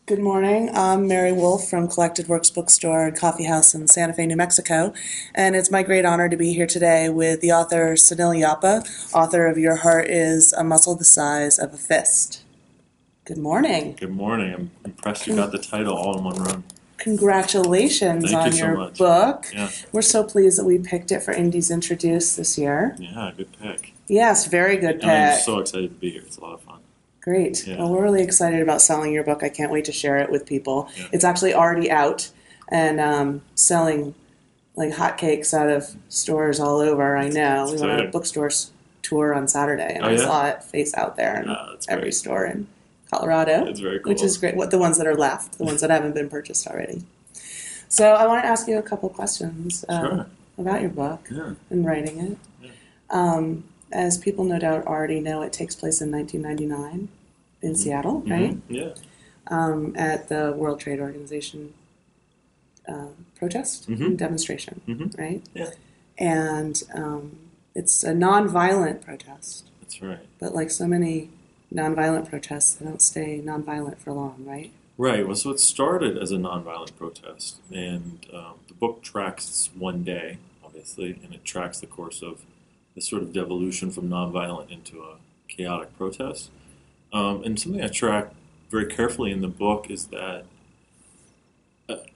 Good morning. I'm Mary Wolf from Collected Works Bookstore and Coffee House in Santa Fe, New Mexico, and it's my great honor to be here today with the author Sunil Yapa, author of Your Heart is a Muscle the Size of a Fist. Good morning. Good morning. I'm impressed you got the title all in one run. Congratulations Thank on you so your much. book. Yeah. We're so pleased that we picked it for Indies Introduced this year. Yeah, good pick. Yes, very good pick. And I'm so excited to be here. It's a lot of fun. Great. Yeah. Well, we're really excited about selling your book. I can't wait to share it with people. Yeah. It's actually already out and selling like hotcakes out of stores all over. I know. We went on a bookstore tour on Saturday, and I saw it face out there in every store in Colorado. It's very cool. Which is great. What the ones that are left, the ones that haven't been purchased already. So I want to ask you a couple questions about your book and writing it. Yeah. As people no doubt already know, it takes place in 1999 in Seattle, right? Yeah. At the World Trade Organization protest and demonstration, right? Yeah. And it's a nonviolent protest. That's right. But like so many nonviolent protests, they don't stay nonviolent for long, right? Right. Well, so it started as a nonviolent protest, and the book tracks one day, obviously, and it tracks the course of this sort of devolution from nonviolent into a chaotic protest. And something I track very carefully in the book is that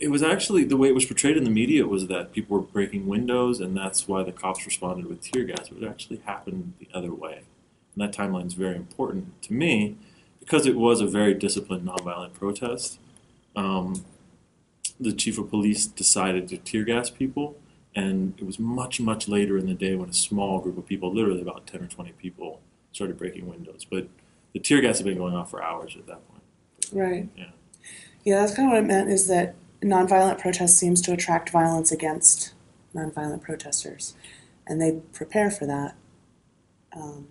it was actually, the way it was portrayed in the media was that people were breaking windows, and that's why the cops responded with tear gas. But it actually happened the other way. And that timeline is very important to me because it was a very disciplined nonviolent protest. The chief of police decided to tear gas people. And it was much, much later in the day when a small group of people, literally about 10 or 20 people, started breaking windows. But the tear gas had been going off for hours at that point. Right. Yeah. Yeah, that's kind of what it meant, is that nonviolent protest seems to attract violence against nonviolent protesters. And they prepare for that.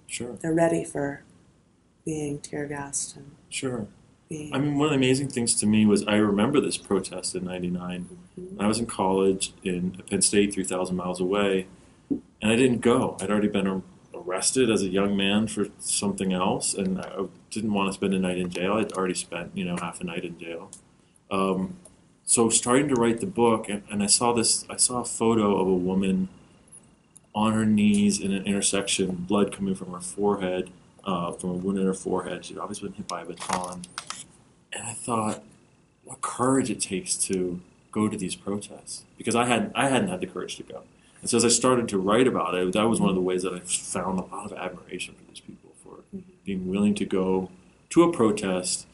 Sure. They're ready for being tear gassed. And sure. I mean, one of the amazing things to me was I remember this protest in '99. I was in college at Penn State, 3,000 miles away, and I didn't go. I'd already been arrested as a young man for something else, and I didn't want to spend a night in jail. I'd already spent, half a night in jail. So starting to write the book, and I saw a photo of a woman on her knees in an intersection, blood coming from her forehead, from a wound in her forehead. She'd obviously been hit by a baton. And I thought, what courage it takes to go to these protests, because I hadn't had the courage to go. And so as I started to write about it, that was one of the ways that I found a lot of admiration for these people for being willing to go to a protest,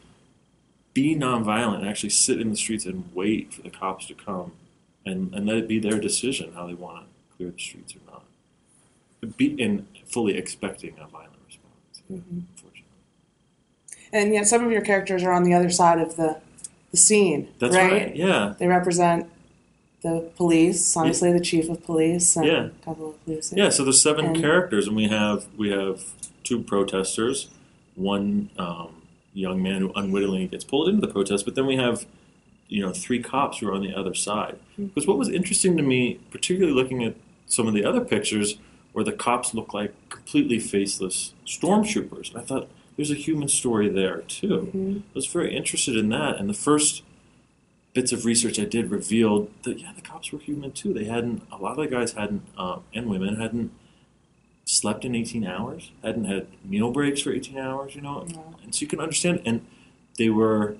be nonviolent, and actually sit in the streets and wait for the cops to come and let it be their decision how they want to clear the streets or not. And fully expecting a violent response, unfortunately. And yet some of your characters are on the other side of the scene, That's right? Yeah. They represent the police, obviously the chief of police and a couple of police. Yeah, so there's seven characters, and we have two protesters, one young man who unwittingly gets pulled into the protest, but then we have three cops who are on the other side. Because what was interesting to me, particularly looking at some of the other pictures where the cops look like completely faceless stormtroopers, and I thought, there's a human story there, too. I was very interested in that, and the first bits of research I did revealed that, the cops were human, too. A lot of the guys hadn't, and women, hadn't slept in 18 hours, hadn't had meal breaks for 18 hours, and so you can understand, and they were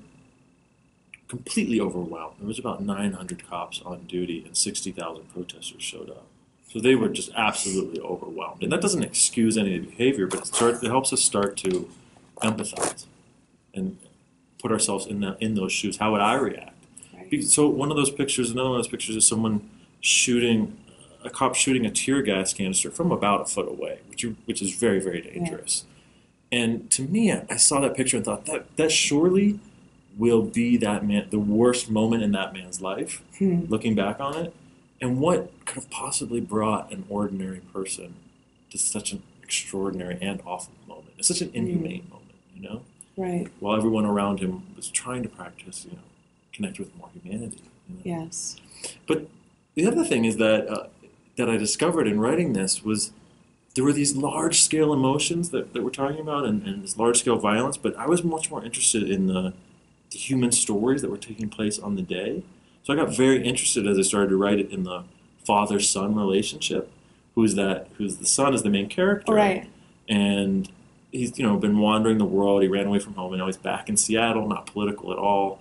completely overwhelmed. There was about 900 cops on duty, and 60,000 protesters showed up. So they were just absolutely overwhelmed. And that doesn't excuse any of the behavior, but it helps us start to empathize and put ourselves in those shoes. How would I react? Right. So another one of those pictures is someone a cop shooting a tear gas canister from about a foot away, which is very, very dangerous. Yeah. And to me, I saw that picture and thought that surely will be the worst moment in that man's life, looking back on it. And what could have possibly brought an ordinary person to such an extraordinary and awful moment? It's such an inhumane moment. Right. While everyone around him was trying to practice, connect with more humanity. Yes. But the other thing is that I discovered in writing this was there were these large-scale emotions that we're talking about and this large-scale violence, but I was much more interested in the the human stories that were taking place on the day. So I got very interested as I started to write it in the father-son relationship. Who's the son is the main character, Right. and he's been wandering the world. He ran away from home, and now he's back in Seattle, not political at all,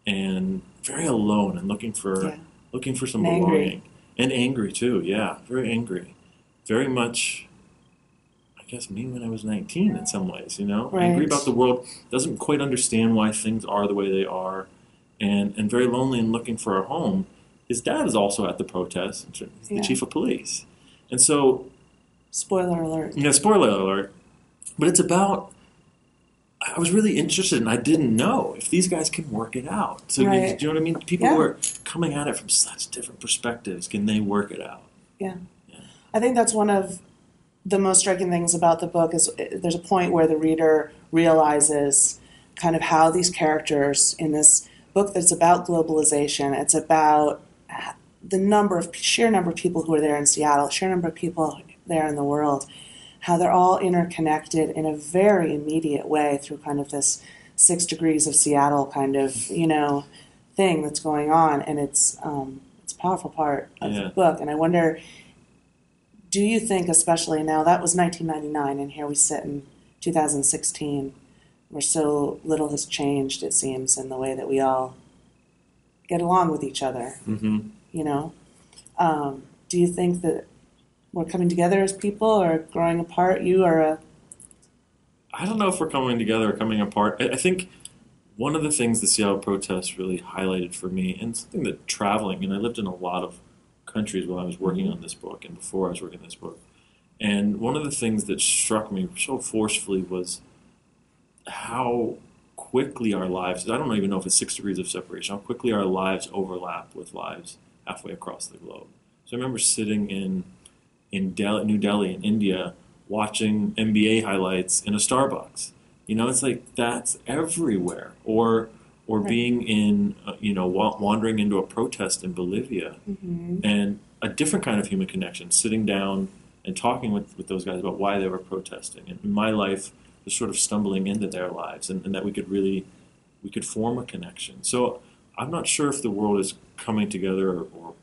and very alone and looking for some And belonging. angry. And angry too, yeah, very angry, very much. I guess me when I was 19 in some ways, Right. angry about the world, doesn't quite understand why things are the way they are, and very lonely and looking for a home. His dad is also at the protest. He's the chief of police. And so, spoiler alert. Spoiler alert. But it's about, I was really interested, and I didn't know if these guys can work it out. So, Right. do you know what I mean? People who are coming at it from such different perspectives, can they work it out? Yeah. I think that's one of the most striking things about the book is there's a point where the reader realizes kind of how these characters in this book that's about globalization, it's about the sheer number of people who are there in Seattle, sheer number of people there in the world, how they're all interconnected in a very immediate way through kind of this 6 degrees of Seattle kind of, thing that's going on. And it's a powerful part of the book. And I wonder, do you think, especially now, that was 1999, and here we sit in 2016, where so little has changed, it seems, in the way that we all get along with each other. Mm-hmm. Do you think that we're coming together as people or growing apart? I don't know if we're coming together or coming apart. I think one of the things the Seattle protests really highlighted for me, and something that traveling, and I lived in a lot of countries while I was working on this book and before I was working on this book, and one of the things that struck me so forcefully was how quickly our lives, I don't even know if it's 6 degrees of separation, how quickly our lives overlap with lives halfway across the globe. So I remember sitting in New Delhi in India watching NBA highlights in a Starbucks. It's like that's everywhere. Or being in, wandering into a protest in Bolivia, and a different kind of human connection, sitting down and talking with those guys about why they were protesting. And my life was sort of stumbling into their lives, and that we could form a connection. So I'm not sure if the world is coming together or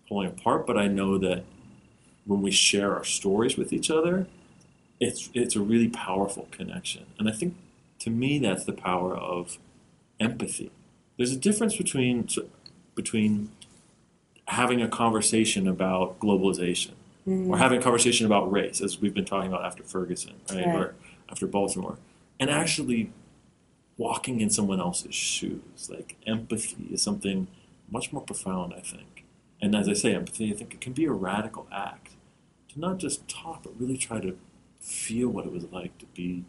pulling apart, but I know that when we share our stories with each other, it's a really powerful connection. And I think, to me, that's the power of empathy. There's a difference between having a conversation about globalization or having a conversation about race, as we've been talking about after Ferguson, right? Or after Baltimore, and actually walking in someone else's shoes. Like, empathy is something much more profound, I think. And as I say, empathy, I think it can be a radical act to not just talk, but really try to feel what it was like to be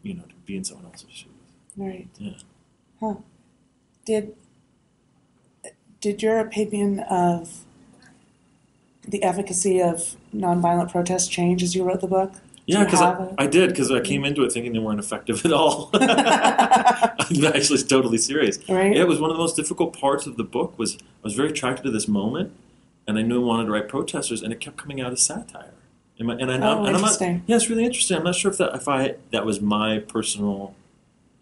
in someone else's shoes. Right. Yeah. Huh. Did your opinion of the efficacy of nonviolent protest change as you wrote the book? Yeah, because I did, because I came into it thinking they weren't effective at all. I'm actually totally serious. Right. It was one of the most difficult parts of the book. I was very attracted to this moment, and I knew I wanted to write protesters, and it kept coming out as satire. Interesting. Yeah, it's really interesting. I'm not sure if that was my personal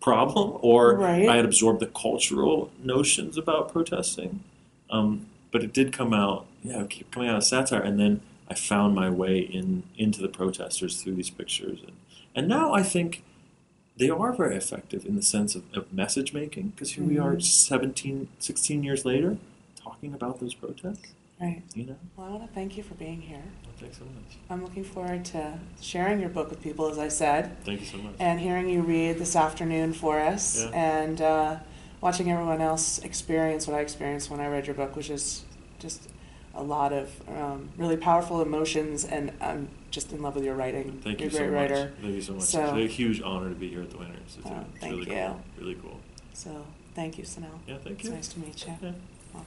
problem, or I had absorbed the cultural notions about protesting. But it did come out. Yeah, it kept coming out as satire, and then I found my way into the protesters through these pictures. And now I think they are very effective in the sense of message making, because here we are 16 years later talking about those protests. Right. Well, I want to thank you for being here. Well, thanks so much. I'm looking forward to sharing your book with people, as I said. Thank you so much. And hearing you read this afternoon for us, and watching everyone else experience what I experienced when I read your book, which is just a lot of really powerful emotions, and I'm just in love with your writing. Thank you You're a great writer. Thank you so much. So, it's a huge honor to be here at the Winners. It's thank really you. cool. Really cool. So thank you, Sunil. Yeah, thank you. It's nice to meet you. Yeah. Well,